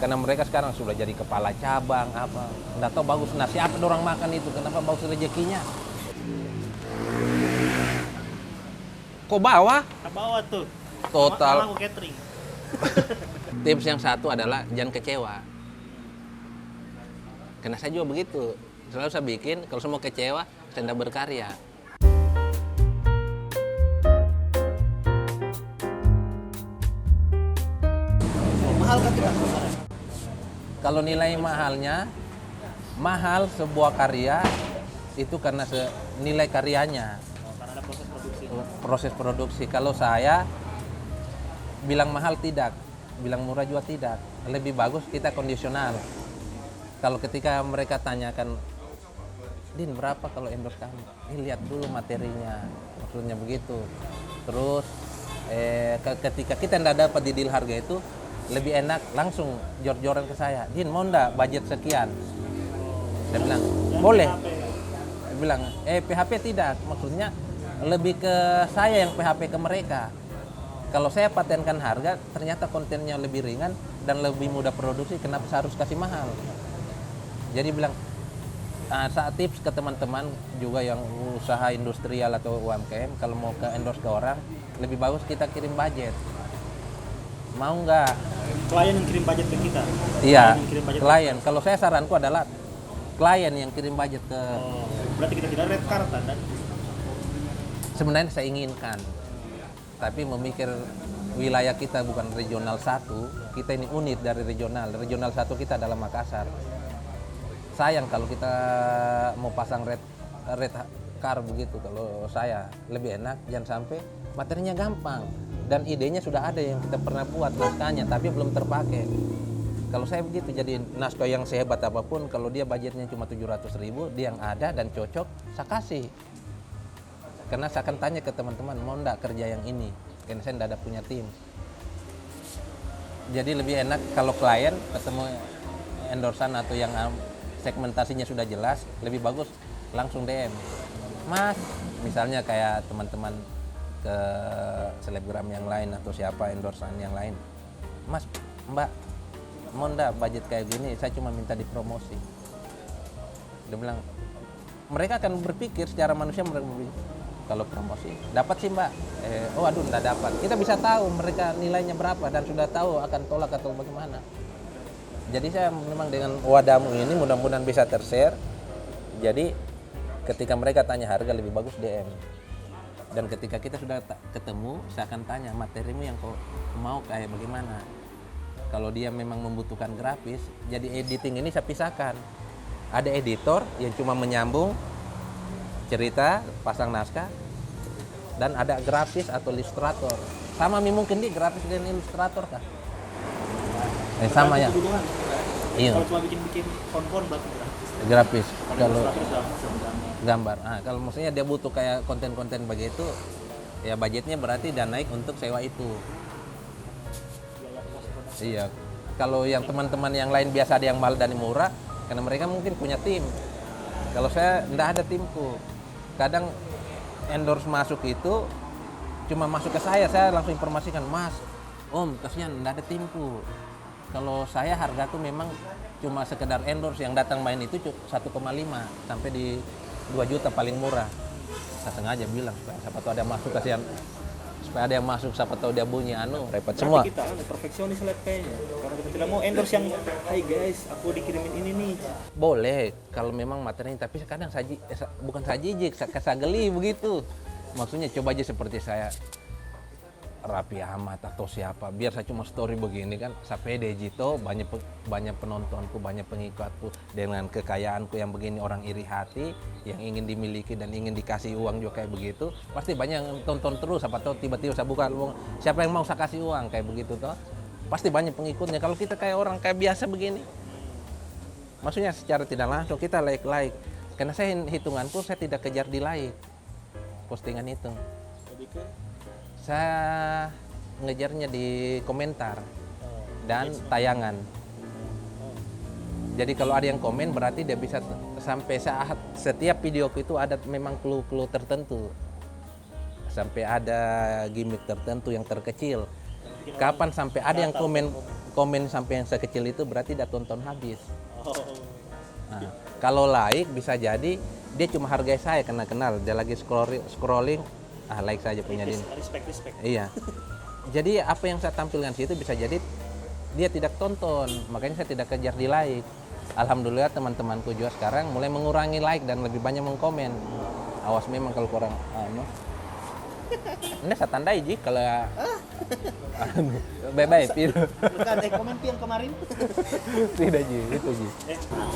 Karena mereka sekarang sudah jadi kepala cabang apa. Nggak tahu bagus nasi apa orang makan itu, kenapa bagus rezekinya. Kok bawa? Bawa tuh. Total. Sama aku catering. Tips yang satu adalah jangan kecewa. Karena saya juga begitu. Selalu saya bikin, kalau semua kecewa, saya tidak berkarya. Mahal kan tidak? Kalau nilai mahalnya, mahal sebuah karya itu karena nilai karyanya. Karena ada proses produksi. Proses produksi. Kalau saya bilang mahal tidak, bilang murah juga tidak. Lebih bagus kita kondisional. Kalau ketika mereka tanyakan, Din berapa kalau endorse kamu? Lihat dulu materinya, maksudnya begitu. Terus ketika kita tidak dapat di deal harga itu, lebih enak langsung jor-joran ke saya. Din mau ndak budget sekian? Saya bilang boleh. Saya bilang PHP tidak, maksudnya lebih ke saya yang PHP ke mereka. Kalau saya patenkan harga, ternyata kontennya lebih ringan dan lebih mudah produksi, kenapa saya harus kasih mahal? Jadi bilang, saat tips ke teman-teman juga yang usaha industrial atau UMKM, kalau mau ke endorse ke orang, lebih bagus kita kirim budget. Mau nggak? Klien yang kirim budget ke kita? Iya, Klien. klien. Kalau saya saranku adalah klien yang kirim budget ke... Berarti kita tidak red card dan? Sebenarnya saya inginkan. Tapi memikir wilayah kita bukan regional 1, kita ini unit dari regional. Regional 1 kita adalah Makassar. Sayang kalau kita mau pasang red car begitu. Kalau saya lebih enak jangan sampai materinya gampang dan idenya sudah ada yang kita pernah buat naskahnya tapi belum terpakai. Kalau saya begitu, jadi naskah yang sehebat apapun kalau dia budgetnya cuma 700.000, dia yang ada dan cocok saya kasih. Karena saya akan tanya ke teman-teman, mau enggak kerja yang ini? Karena saya enggak ada punya tim. Jadi lebih enak kalau klien ketemu endorsan atau yang segmentasinya sudah jelas, lebih bagus langsung DM. Mas, misalnya kayak teman-teman ke selebgram yang lain atau siapa endorsan yang lain. Mas, Mbak, mau enggak budget kayak gini? Saya cuma minta dipromosi. Dia bilang, mereka akan berpikir secara manusia, mereka berpikir, kalau promosi dapat sih mbak, aduh nggak dapat. Kita bisa tahu mereka nilainya berapa dan sudah tahu akan tolak atau bagaimana. Jadi saya memang dengan wadahmu ini mudah-mudahan bisa tershare. Jadi ketika mereka tanya harga lebih bagus DM. Dan ketika kita sudah ketemu, saya akan tanya materimu yang kau mau kayak bagaimana. Kalau dia memang membutuhkan grafis, jadi editing ini saya pisahkan. Ada editor yang cuma menyambung cerita, pasang naskah, dan ada grafis atau ilustrator. Sama mungkin di grafis dan ilustrator kah? Sama ya. Iya. Kalau cuma bikin font berarti grafis. Kalau ilustrator gambar. Kalau maksudnya dia butuh kayak konten-konten begitu, ya budgetnya berarti dan naik untuk sewa itu. Iya. Kalau yang teman-teman yang lain biasa ada yang mahal dan murah, karena mereka mungkin punya tim. Kalau saya enggak ada timku. Kadang endorse masuk itu cuma masuk ke saya langsung informasikan, Mas, Om, kasihan enggak ada timku. Kalau saya harga tuh memang cuma sekedar endorse, yang datang main itu 1,5 sampai di 2 juta paling murah. Saya sengaja bilang supaya siapa tahu ada masuk, kasihan supaya ada yang masuk, siapa tahu dia bunyi repot semua. Kita perfeksionis lah kayaknya. Karena kita tidak mau endorse yang, hai guys, aku dikirimin ini nih. Boleh kalau memang materinya, tapi kadang bukan sajijik, saya geli begitu. Maksudnya coba aja seperti saya Raffi Ahmad atau siapa, biar saya cuma story begini kan, saya pede Jito, banyak penontonku, banyak pengikutku, dengan kekayaanku yang begini, orang iri hati yang ingin dimiliki dan ingin dikasih uang juga kayak begitu, pasti banyak yang tonton terus. Apa tahu tiba-tiba saya buka uang, siapa yang mau saya kasih uang kayak begitu toh, pasti banyak pengikutnya. Kalau kita kayak orang kayak biasa begini, maksudnya secara tidak langsung kita like, karena saya hitunganku saya tidak kejar di like postingan itu. Saya ngejarnya di komentar dan tayangan. Jadi kalau ada yang komen berarti dia bisa sampai saat setiap videoku itu ada memang clue-clue tertentu. Sampai ada gimmick tertentu yang terkecil. Kapan sampai ada yang komen komen sampai yang sekecil itu berarti udah tonton habis. Oh. Nah, kalau like bisa jadi dia cuma hargai saya karena kenal, dia lagi scrolling, like saja punya dia. Respect. Iya. Jadi apa yang saya tampilkan situ bisa jadi dia tidak tonton, makanya saya tidak kejar di like. Alhamdulillah teman-temanku juga sekarang mulai mengurangi like dan lebih banyak mengkomen. Awas memang kalau kurang ini saya tandai Ji kalau baik-baik itu. Bukan komen yang kemarin. Tidak Ji, itu Ji.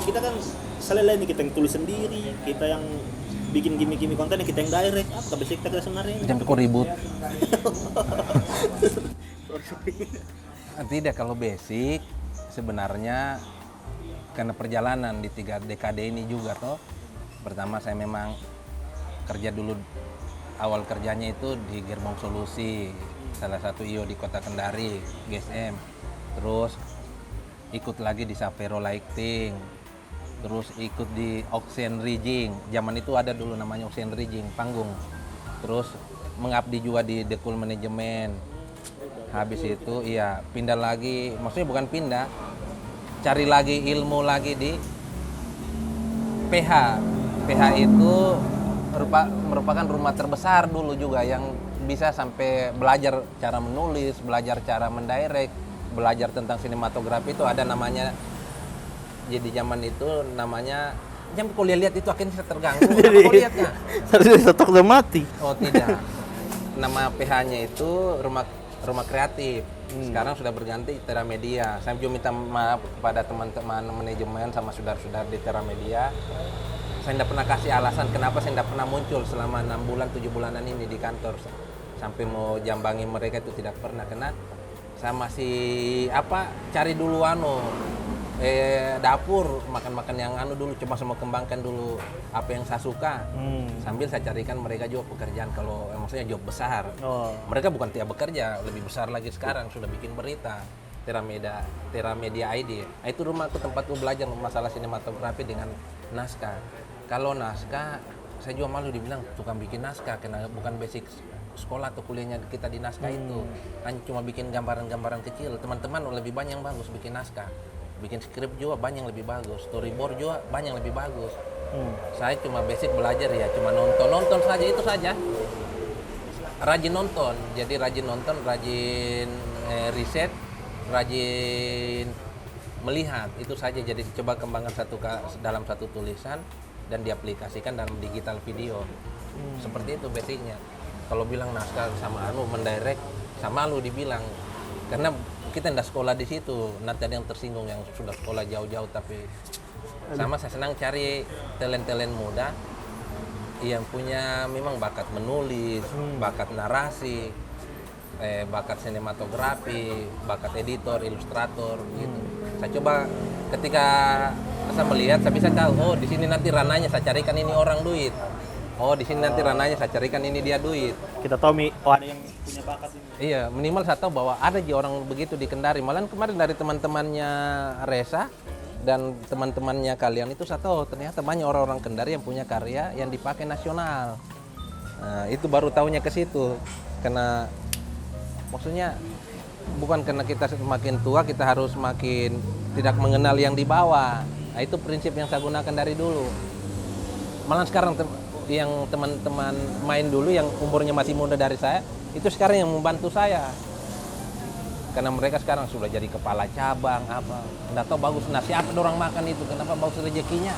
Kita kan selain ini kita yang tulis sendiri, kita yang bikin gimmick-gimmick konten, kita yang direct. Apa basic kita sebenarnya? Jangan kok ribut. Tidak, kalau basic sebenarnya karena perjalanan di 3 dekade ini juga toh. Pertama saya memang kerja dulu, awal kerjanya itu di Gerbong Solusi, salah satu IO di Kota Kendari, GSM. Terus ikut lagi di Sapero Lighting, terus ikut di Oxen Rigging. Zaman itu ada dulu namanya Oxen Rigging, panggung. Terus mengabdi juga di The Cool Management. Habis itu iya pindah lagi, maksudnya bukan pindah, cari lagi ilmu lagi di PH. PH itu merupakan rumah terbesar dulu juga yang bisa sampai belajar cara menulis, belajar cara mendirect, belajar tentang sinematografi. Itu ada namanya, jadi zaman itu namanya, jam kalau lihat itu akhirnya saya terganggu. Kau lihat nggak? Harusnya stok udah mati. Oh tidak, nama PH-nya itu rumah kreatif. Sekarang sudah berganti Tera Media. Saya juga minta maaf kepada teman-teman manajemen sama saudara-saudara di Tera Media. Saya tidak pernah kasih alasan kenapa saya tidak pernah muncul selama 6 bulan, 7 bulanan ini di kantor. Sampai mau jambangi mereka itu tidak pernah, karena saya masih cari dulu dapur, makan-makan yang dulu, coba saya mau kembangkan dulu apa yang saya suka. Sambil saya carikan mereka juga pekerjaan, kalau maksudnya job besar. Mereka bukan tiap bekerja, lebih besar lagi sekarang, sudah bikin berita. Tera Media ID. Itu rumahku, tempatku belajar masalah sinematografi dengan naskah. Kalau naskah, saya juga malu dibilang tukang bikin naskah, karena bukan basic sekolah atau kuliahnya kita di naskah itu. Hanya cuma bikin gambaran-gambaran kecil. Teman-teman lebih banyak yang bagus bikin naskah. Bikin skrip juga banyak yang lebih bagus. Storyboard juga banyak yang lebih bagus. Saya cuma basic belajar ya, cuma nonton saja, itu saja. Rajin nonton, jadi rajin nonton, rajin riset, rajin melihat, itu saja. Jadi coba kembangkan dalam satu tulisan dan diaplikasikan dalam digital video. Seperti itu basicnya. Kalau bilang naskah sama mendirect sama dibilang, karena kita tidak sekolah di situ. Nanti ada yang tersinggung yang sudah sekolah jauh-jauh, tapi sama saya senang cari talent-talent muda yang punya memang bakat menulis, bakat narasi, bakat sinematografi, bakat editor, ilustrator gitu. Saya coba ketika saya melihat, saya bisa tahu, oh di sini nanti rananya saya carikan ini orang duit. Oh di sini nanti rananya saya carikan ini dia duit. Kita tahu ada yang punya bakat ini. Iya, minimal saya tahu bahwa ada aja orang begitu di Kendari. Malahan kemarin dari teman-temannya Reza dan teman-temannya kalian itu saya tahu ternyata banyak orang-orang Kendari yang punya karya yang dipakai nasional. Nah, itu baru tahunya ke situ. Karena maksudnya bukan karena kita semakin tua kita harus makin tidak mengenal yang di bawah. Nah, itu prinsip yang saya gunakan dari dulu. Malah sekarang yang teman-teman main dulu yang umurnya masih muda dari saya, itu sekarang yang membantu saya. Karena mereka sekarang sudah jadi kepala cabang apa. Nggak tahu bagus nasi apa orang makan itu, kenapa bagus rezekinya.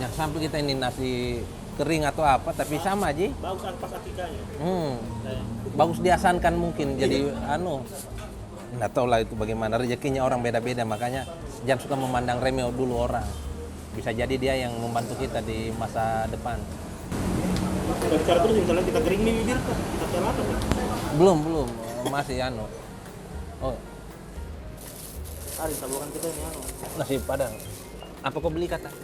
Jangan sampai kita ini nasi kering atau apa, tapi sama aja. Bagus pas atikanya. Bagus diasankan mungkin jadi nggak tahu lah itu bagaimana rezekinya orang beda-beda, makanya jangan suka memandang remeh dulu orang. Bisa jadi dia yang membantu kita di masa depan. Cara terus misalnya kita kering nih bibir kita tel apa? Belum masih Oh, ada sabukan kita ini nasi padang. Apa kau beli kata?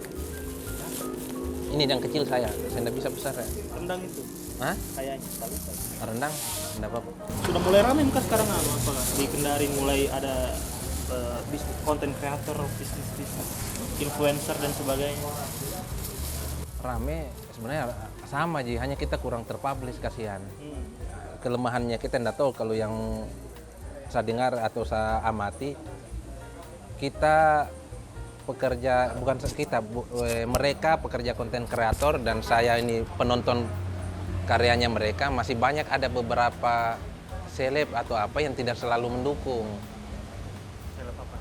Ini yang kecil saya tidak bisa besar ya. Rendang itu. Hah? Kayaknya Rendang? Tidak apa-apa. Sudah mulai ramai kan sekarang apa di Kendari, mulai ada bisnis konten kreator, bisnis influencer dan sebagainya. Rame sebenarnya sama aja, hanya kita kurang terpublish, kasihan. Kelemahannya kita tidak tahu kalau yang saya dengar atau saya amati, kita pekerja, bukan kita, mereka pekerja konten kreator dan saya ini penonton karyanya mereka, masih banyak ada beberapa seleb atau apa yang tidak selalu mendukung. Seleb apa?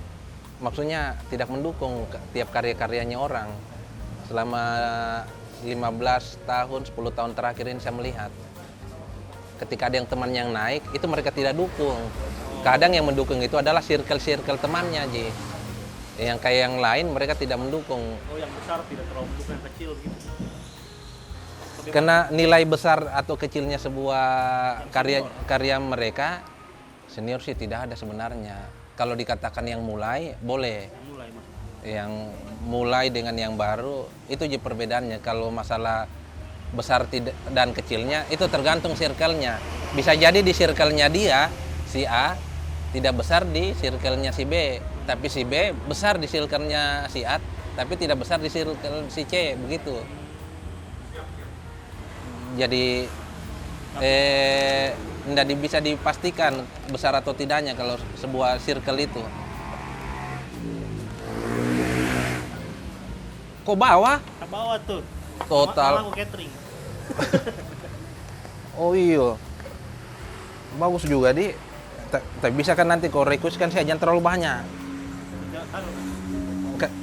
Maksudnya tidak mendukung tiap karya-karyanya orang. Selama 15 tahun, 10 tahun terakhir ini saya melihat. Ketika ada yang teman yang naik, itu mereka tidak dukung. Kadang yang mendukung itu adalah circle-circle temannya, Ji. Yang kayak yang lain mereka tidak mendukung. Oh, yang besar tidak terlalu mendukung, yang kecil gitu. Karena nilai besar atau kecilnya sebuah karya mereka, senior sih tidak ada sebenarnya. Kalau dikatakan yang mulai, boleh. Mulai mas. Yang mulai dengan yang baru, itu aja perbedaannya. Kalau masalah besar dan kecilnya, itu tergantung circle-nya. Bisa jadi di circle-nya dia, si A, tidak besar di circle-nya si B. Tapi si B besar di circle-nya si A, tapi tidak besar di circle si C, begitu. Jadi tidak bisa dipastikan besar atau tidaknya kalau sebuah circle itu. Kok bawah? Ke bawah tuh. Total. Sama aku catering. Oh iya. Bagus juga, Di. Tapi bisa kan nanti kalau request kan saya jangan terlalu banyak.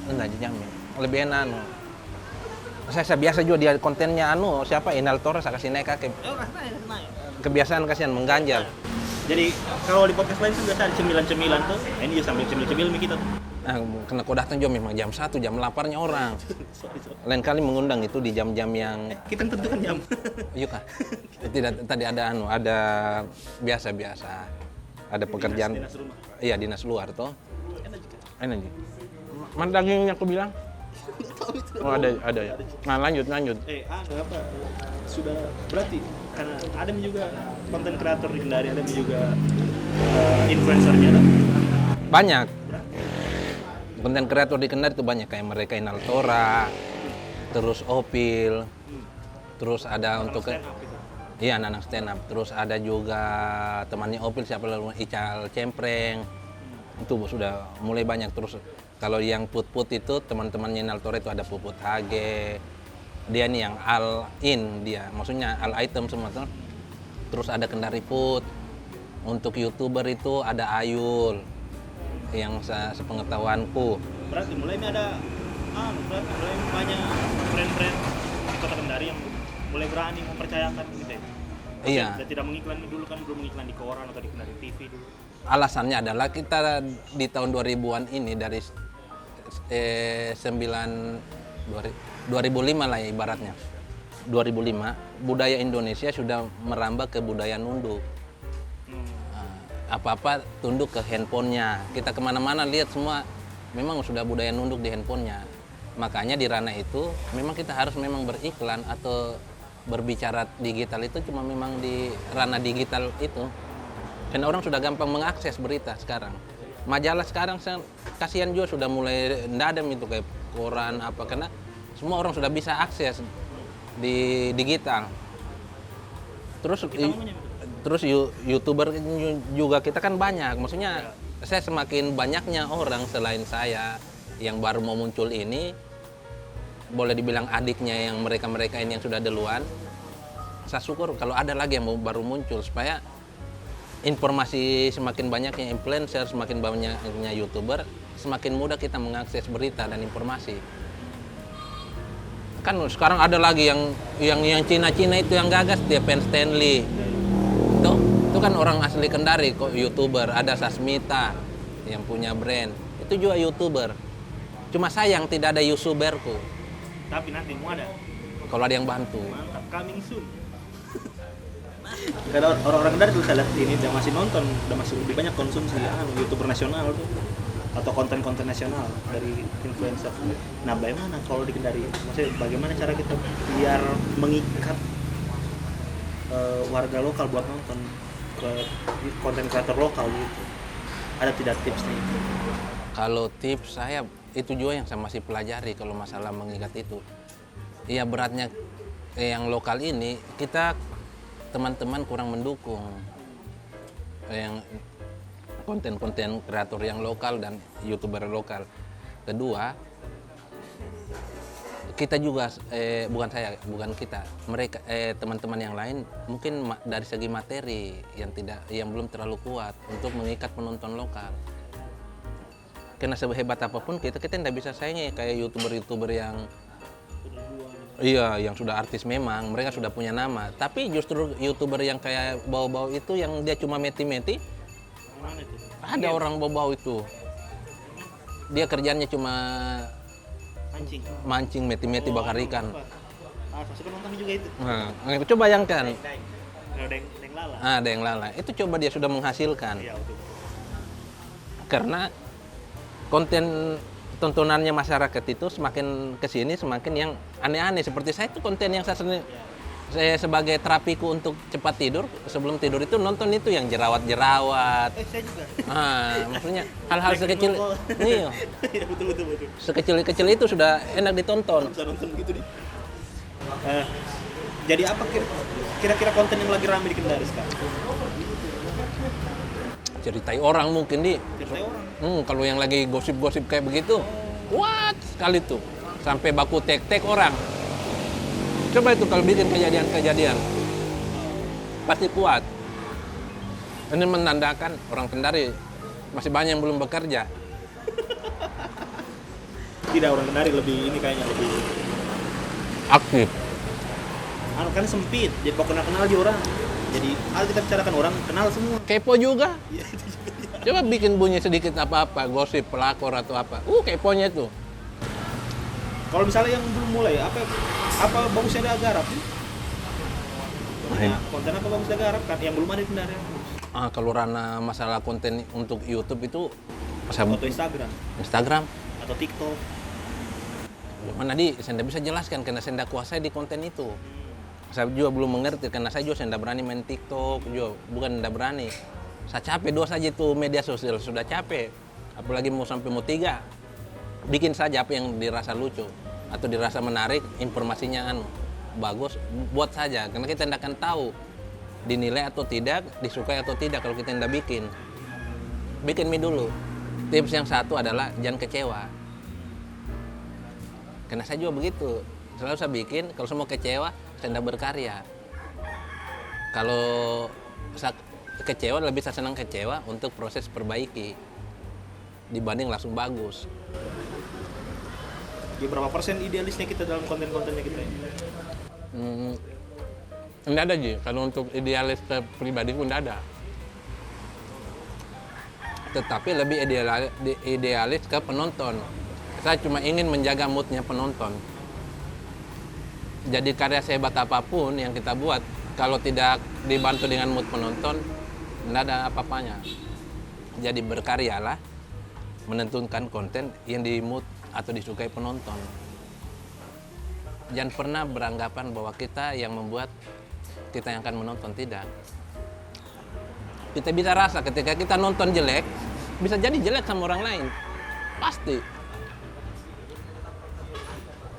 Enggak jamin. Lebih enak anu. Saya biasa juga dia kontennya siapa Inal Torres saya kasih naik ke kebiasaan kasihan mengganjal. Jadi kalau di podcast lain biasa ada cemilan-cemilan tuh, ini juga sambil cemil-cemil kita tuh. Nah, kena kau datang juga memang jam 1, jam laparnya orang. Lain kali mengundang itu di jam-jam yang kita tentukan jam. Iya kan? Tidak, tadi ada biasa-biasa. Ada pekerjaan. Dinas rumah. Iya, dinas luar toh. Enak juga. Enak aja. Mana dagingnya aku bilang? Oh, ada ya. Nah, lanjut. Apa? Sudah berarti karena ada juga konten kreator di Kendari, ada juga influencernya ada. Banyak. Konten kreator di Kendari itu banyak kayak mereka Inal Tora, terus Opil, terus ada untuk stand up gitu. iya anak stand up. Terus ada juga temannya Opil siapa lalu Ical Cempreng. Itu sudah mulai banyak. Terus kalau yang put-put itu teman-temannya Inal Tora itu ada Puput Hage. Dia nih yang all in dia, maksudnya all item semua tuh. Terus ada Kendari Put. Untuk YouTuber itu ada Ayul yang sepengetahuanku. Berarti mulai ada mulai banyak brand-brand di Kota Kendari yang mulai berani mempercayakan gitu ya. Iya. Dan tidak mengiklan dulu kan belum mengiklan di koran atau di Kendari TV dulu. Alasannya adalah kita di tahun 2000-an ini dari 2005 lah ya ibaratnya. 2005 budaya Indonesia sudah merambah ke budaya nunduk. Apa-apa tunduk ke handphonenya. Kita kemana-mana lihat semua memang sudah budaya nunduk di handphonenya. Makanya di ranah itu memang kita harus memang beriklan atau berbicara digital itu cuma memang di ranah digital itu. Karena orang sudah gampang mengakses berita sekarang. Majalah sekarang kasihan juga sudah mulai ndadem itu kayak koran apa, karena semua orang sudah bisa akses di digital. Terus YouTuber juga kita kan banyak, maksudnya saya semakin banyaknya orang selain saya yang baru mau muncul ini, boleh dibilang adiknya yang mereka ini yang sudah duluan. Saya syukur kalau ada lagi yang baru muncul supaya informasi semakin banyaknya influencer, semakin banyaknya YouTuber, semakin mudah kita mengakses berita dan informasi. Kan sekarang ada lagi yang Cina-Cina itu yang gagas dia Pen Stanley. Itu kan orang asli Kendari kok, YouTuber. Ada Sasmita yang punya brand. Itu juga YouTuber. Cuma sayang tidak ada YouTuberku. Tapi nanti mau ada. Kalau ada yang bantu. Mantap, coming soon. Karena orang-orang Kendari tuh saya lihat ini udah masih nonton, udah masih lebih banyak konsumsi YouTuber nasional tuh atau konten-konten nasional dari influencer. Nah, bagaimana kalau di Kendari? Maksudnya bagaimana cara kita biar mengikat warga lokal buat nonton ke konten kreator lokal gitu? Ada tidak tipsnya? Kalau tips saya itu juga yang saya masih pelajari kalau masalah mengikat itu. Iya beratnya yang lokal ini kita teman-teman kurang mendukung. Yang konten-konten kreator yang lokal dan YouTuber lokal. Kedua, kita juga bukan kita, mereka teman-teman yang lain mungkin dari segi materi yang belum terlalu kuat untuk mengikat penonton lokal. Karena sehebat apapun kita tidak bisa saingi kayak YouTuber yang yang sudah artis, memang mereka sudah punya nama. Tapi justru YouTuber yang kayak bau-bau itu yang dia cuma meti-meti, ada orang bau-bau itu. Dia kerjanya cuma mancing meti-meti bakar ikan. Suka nonton juga itu. Nah, coba bayangkan. Deng lala. Deng lala. Itu coba dia sudah menghasilkan. Iya, betul. Karena konten tontonannya masyarakat itu semakin kesini semakin yang aneh-aneh. Seperti saya itu konten yang saya sebagai terapiku untuk cepat tidur, sebelum tidur itu nonton itu yang jerawat-jerawat. Saya juga. Maksudnya hal-hal sekecil, iya, Iya, betul. sekecil-kecil itu sudah enak ditonton. Bisa nonton gitu nih. Jadi apa kira-kira konten yang lagi ramai di Kendari sekarang? Ceritai orang mungkin Ceritai orang. kalau yang lagi gosip-gosip kayak begitu, kuat sekali tuh, sampai baku tek-tek orang. Coba itu kalau bikin kejadian-kejadian, pasti kuat. Ini menandakan orang Kendari masih banyak yang belum bekerja. Tidak, orang Kendari lebih ini kayaknya lebih Aktif. kan sempit, jadi pokoknya kenal aja orang. Jadi kita bicarakan orang kenal semua. Kepo juga. Iya, itu juga. Coba bikin bunyi sedikit apa-apa, gosip, pelakor atau apa. Keponya tuh. Kalau misalnya yang belum mulai, apa bagusnya dia garap? Konten apa bagus dia garap kan? Yang belum ada di Kendari. Kalau ranah masalah konten untuk YouTube itu Atau Instagram atau TikTok. Mana saya tidak bisa jelaskan karena saya tidak kuasai di konten itu. Saya juga belum mengerti karena saya juga tidak berani main TikTok juga, bukan tidak berani. Saya capek dua saja itu media sosial, sudah capek. Apalagi mau sampai mau 3. Bikin saja apa yang dirasa lucu atau dirasa menarik, informasinya bagus, buat saja. Karena kita tidak akan tahu dinilai atau tidak, disukai atau tidak kalau kita tidak bikin. Bikin mie dulu. Tips yang satu adalah jangan kecewa. Karena saya juga begitu. Selalu saya bikin, kalau semua kecewa, saya tidak berkarya. Kalau saya kecewa, lebih saya senang kecewa untuk proses perbaiki dibanding langsung bagus. Jadi berapa persen idealisnya kita dalam konten-kontennya kita? Tidak ada, Ji. Kalau untuk idealis ke pribadi pun tidak ada. Tetapi lebih idealis ke penonton. Saya cuma ingin menjaga moodnya penonton. Jadi karya sehebat apapun yang kita buat, kalau tidak dibantu dengan mood penonton, tidak ada apa-apanya. Jadi berkaryalah, menentukan konten yang di mood atau disukai penonton. Jangan pernah beranggapan bahwa kita yang membuat, kita yang akan menonton, tidak. Kita bisa rasa ketika kita nonton jelek, bisa jadi jelek sama orang lain. Pasti.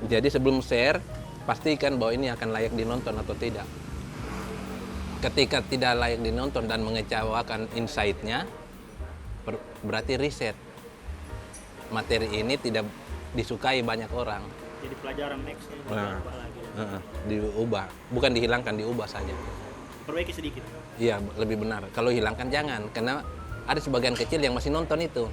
Jadi sebelum share, pastikan bahwa ini akan layak dinonton atau tidak. Ketika tidak layak dinonton dan mengecewakan insight-nya, berarti riset. Materi ini tidak disukai banyak orang. Jadi pelajaran next-nya apa lagi? Diubah, bukan dihilangkan, diubah saja. Perbaiki sedikit. Iya, lebih benar. Kalau hilangkan jangan, karena ada sebagian kecil yang masih nonton itu.